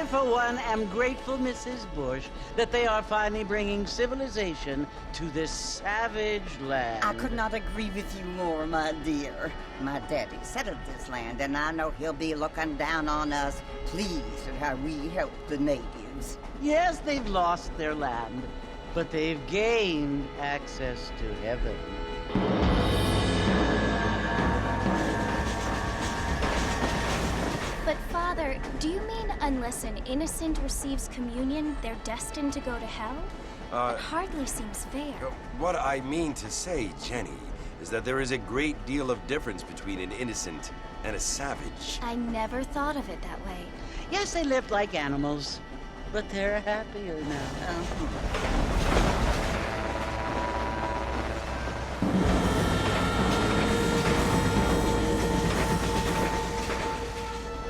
I, for one, am grateful, Mrs. Bush, that they are finally bringing civilization to this savage land. I could not agree with you more, my dear. My daddy settled this land, and I know he'll be looking down on us, pleased at how we help the natives. Yes, they've lost their land, but they've gained access to heaven. But Father, do you mean unless an innocent receives communion, they're destined to go to hell? That hardly seems fair. What I mean to say, Jenny, is that there is a great deal of difference between an innocent and a savage. I never thought of it that way. Yes, they lived like animals, but they're happier now.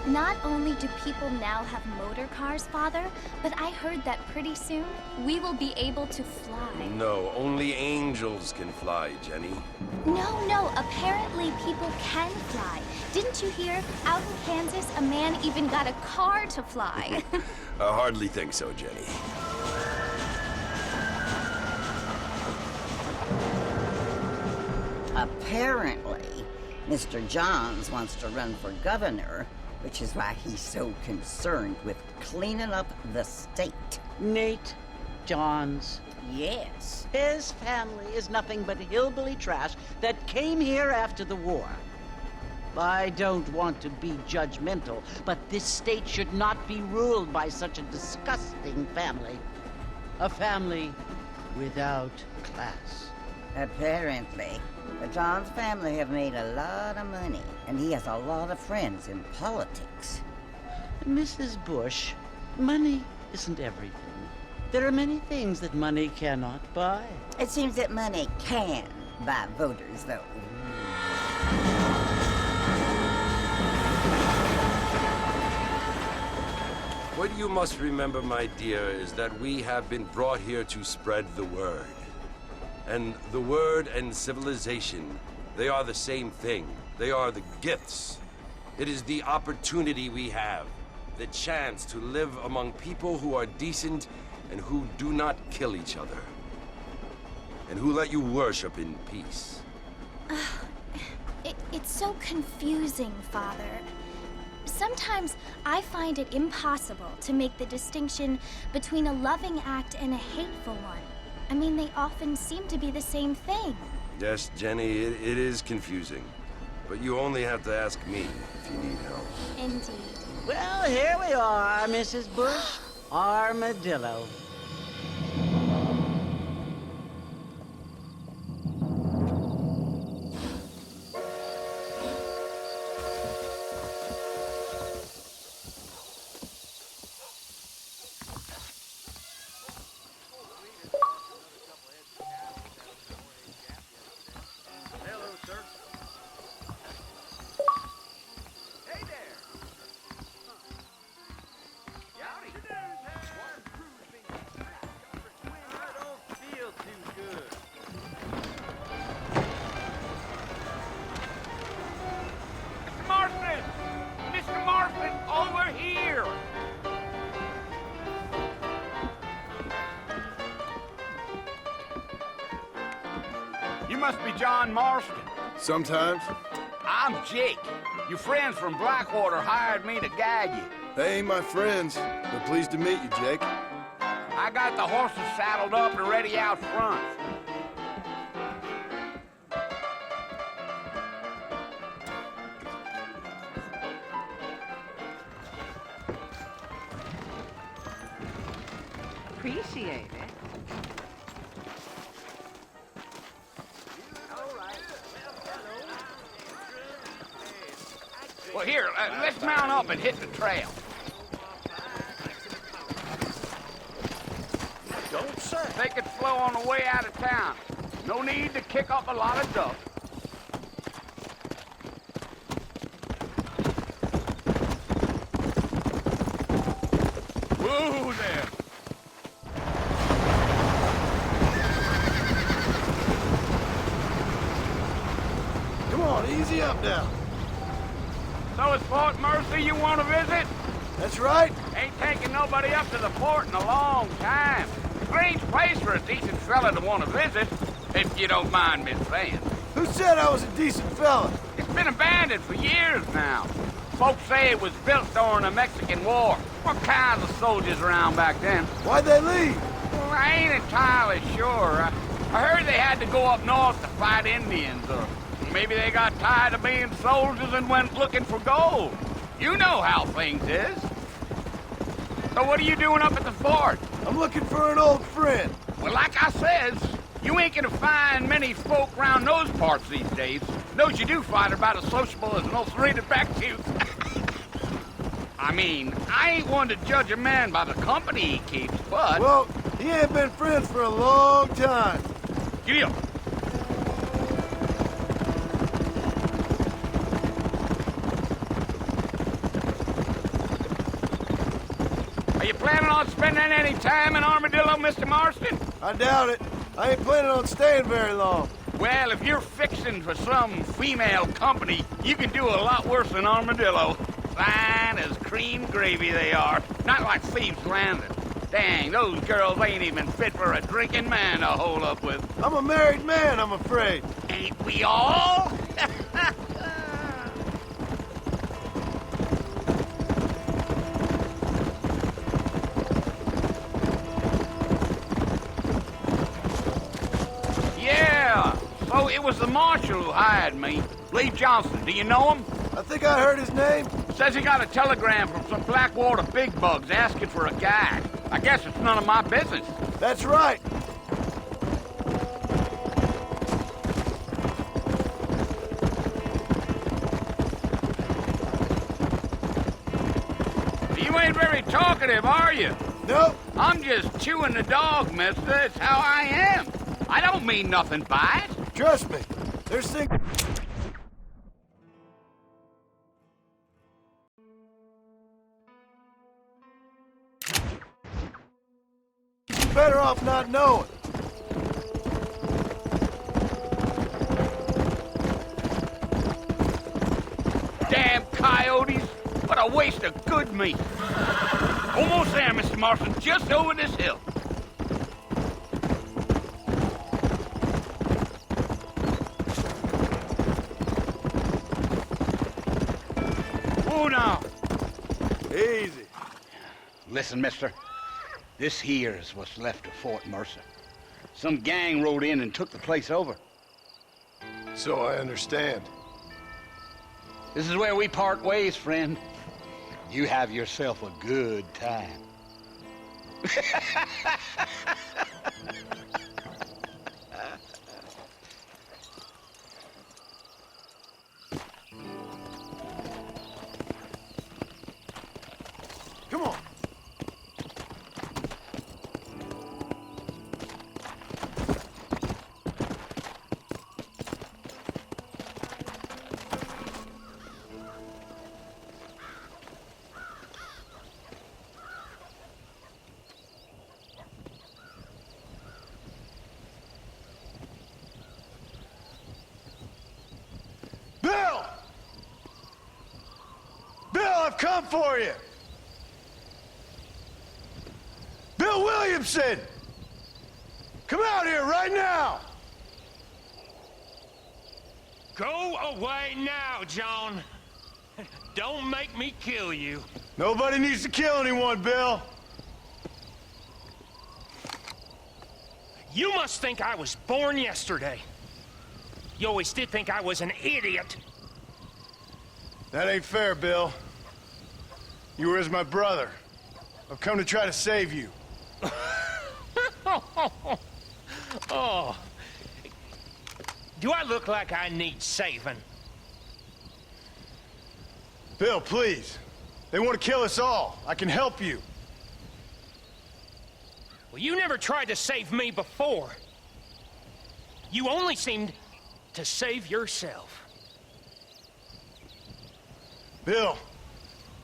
Not only do people now have motor cars, Father, but I heard that pretty soon we will be able to fly. No, only angels can fly, Jenny. No, apparently people can fly. Didn't you hear? Out in Kansas, a man even got a car to fly. I hardly think so, Jenny. Apparently, Mr. Johns wants to run for governor, which is why he's so concerned with cleaning up the state. Nate Johns. Yes. His family is nothing but hillbilly trash that came here after the war. I don't want to be judgmental, but this state should not be ruled by such a disgusting family. A family without class. Apparently. The Johns family have made a lot of money, and he has a lot of friends in politics. Mrs. Bush, money isn't everything. There are many things that money cannot buy. It seems that money can buy voters, though. What you must remember, my dear, is that we have been brought here to spread the word. And the word and civilization, they are the same thing. They are the gifts. It is the opportunity we have, the chance to live among people who are decent and who do not kill each other, and who let you worship in peace. It's so confusing, Father. Sometimes I find it impossible to make the distinction between a loving act and a hateful one. I mean, they often seem to be the same thing. Yes, Jenny, it is confusing. But you only have to ask me if you need help. Indeed. Well, here we are, Mrs. Bush. Armadillo. You must be John Marston. Sometimes. I'm Jake. Your friends from Blackwater hired me to guide you. They ain't my friends, but pleased to meet you, Jake. I got the horses saddled up and ready out front. Appreciate it. Well, here, let's mount up and hit the trail. Don't say. Take it slow on the way out of town. No need to kick up a lot of dust. Whoa there. Come on, easy up now. So it's Fort Mercy you want to visit? That's right. Ain't taken nobody up to the fort in a long time. Strange place for a decent fella to want to visit, if you don't mind me saying. Who said I was a decent fella? It's been abandoned for years now. Folks say it was built during the Mexican War. What kinds of soldiers around back then? Why'd they leave? Well, I ain't entirely sure. I heard they had to go up north to fight Indians, or maybe they got tired of being soldiers and went looking for gold. You know how things is. So what are you doing up at the fort? I'm looking for an old friend. Well, like I says, you ain't gonna find many folk around those parts these days. Those you do find are about as sociable as an ulcerated back tooth. I mean, I ain't one to judge a man by the company he keeps, but... Well, he ain't been friends for a long time. Giddy up. Are you planning on spending any time in Armadillo, Mr. Marston? I doubt it. I ain't planning on staying very long. Well, if you're fixing for some female company, you can do a lot worse than Armadillo. Fine as cream gravy they are. Not like Thieves' Landing. Dang, those girls ain't even fit for a drinking man to hold up with. I'm a married man, I'm afraid. Ain't we all? Yeah, so it was the marshal who hired me. Lee Johnson, do you know him? I think I heard his name. Says he got a telegram from some Blackwater big bugs asking for a guy. I guess it's none of my business. That's right. You ain't very talkative, are you? Nope. I'm just chewing the dog, mister. It's how I am. I don't mean nothing by it. Trust me. There's things... Better off not knowing. Damn coyotes. What a waste of good meat. Almost there, Mr. Marston. Just over this hill. Oh, now. Easy. Listen, mister. This here is what's left of Fort Mercer. Some gang rode in and took the place over. So I understand. This is where we part ways, friend. You have yourself a good time. Come on. Bill! Bill, I've come for you! Bill Williamson! Come out here right now! Go away now, John. Don't make me kill you. Nobody needs to kill anyone, Bill. You must think I was born yesterday. You always did think I was an idiot. That ain't fair, Bill. You were as my brother. I've come to try to save you. Oh. Do I look like I need saving? Bill, please. They want to kill us all. I can help you. Well, you never tried to save me before. You only seemed to save yourself. Bill,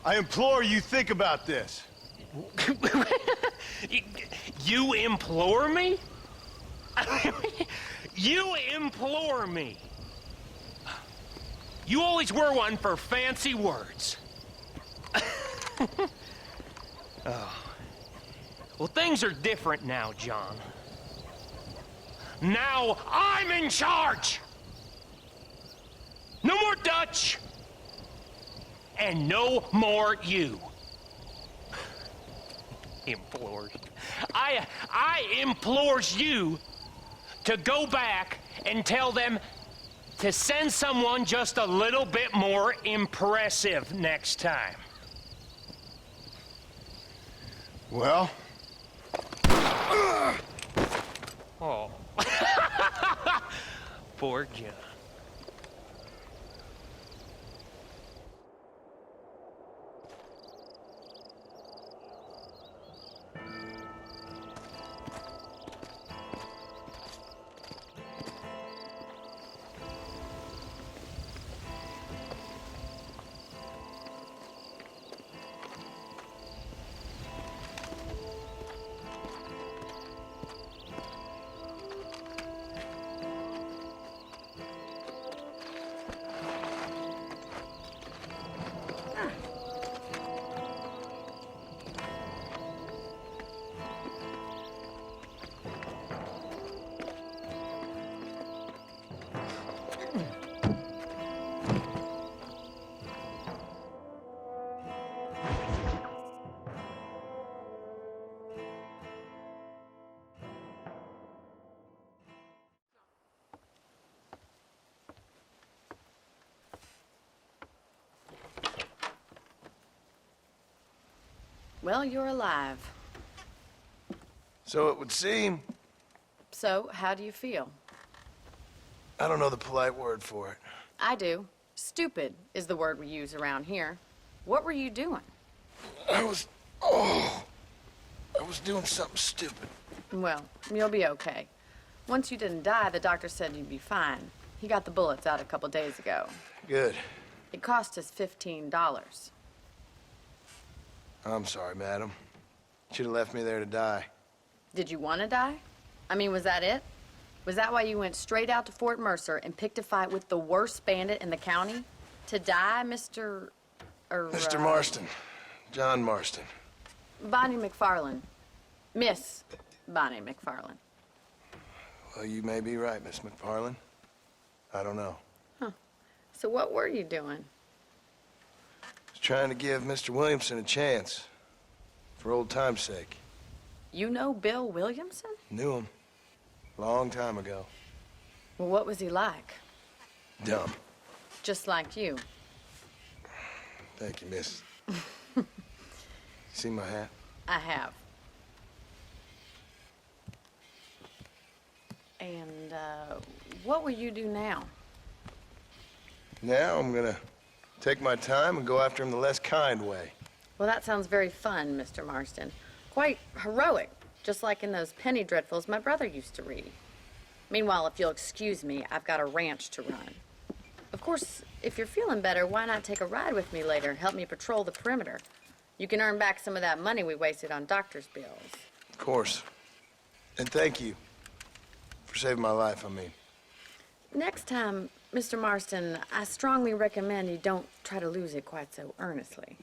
I implore you think about this. You implore me? You implore me. You always were one for fancy words. Oh. Well, things are different now, John. Now I'm in charge! No more Dutch! And no more you. Implores. I implores you to go back and tell them to send someone just a little bit more impressive next time. Well? Oh. Poor John. Well, you're alive. So it would seem. So, how do you feel? I don't know the polite word for it. I do. Stupid is the word we use around here. What were you doing? I was doing something stupid. Well, you'll be okay. Once you didn't die, the doctor said you'd be fine. He got the bullets out a couple days ago. Good. It cost us $15. I'm sorry, madam. Should have left me there to die. Did you want to die? I mean, was that it? Was that why you went straight out to Fort Mercer and picked a fight with the worst bandit in the county? To die, Mr. Mr. Marston. John Marston. Bonnie McFarland. Miss Bonnie McFarland. Well, you may be right, Miss McFarland. I don't know. So what were you doing? I was trying to give Mr. Williamson a chance. For old time's sake. You know Bill Williamson? Knew him. Long time ago. Well, what was he like? Dumb. Just like you. Thank you, miss. See my hat? I have. And, what will you do now? Now I'm gonna take my time and go after him the less kind way. Well, that sounds very fun, Mr. Marston. Quite heroic, just like in those penny dreadfuls my brother used to read. Meanwhile, if you'll excuse me, I've got a ranch to run. Of course, if you're feeling better, why not take a ride with me later and help me patrol the perimeter? You can earn back some of that money we wasted on doctor's bills. Of course. And thank you for saving my life, I mean. Next time, Mr. Marston, I strongly recommend you don't try to lose it quite so earnestly.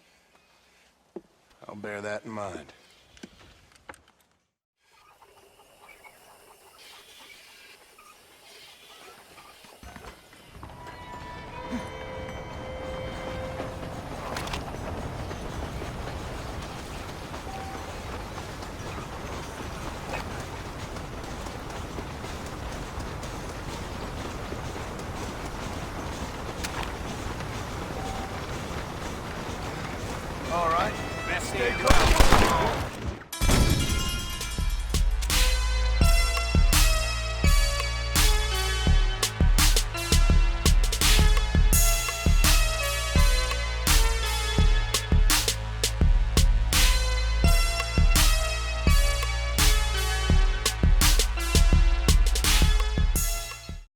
I'll bear that in mind.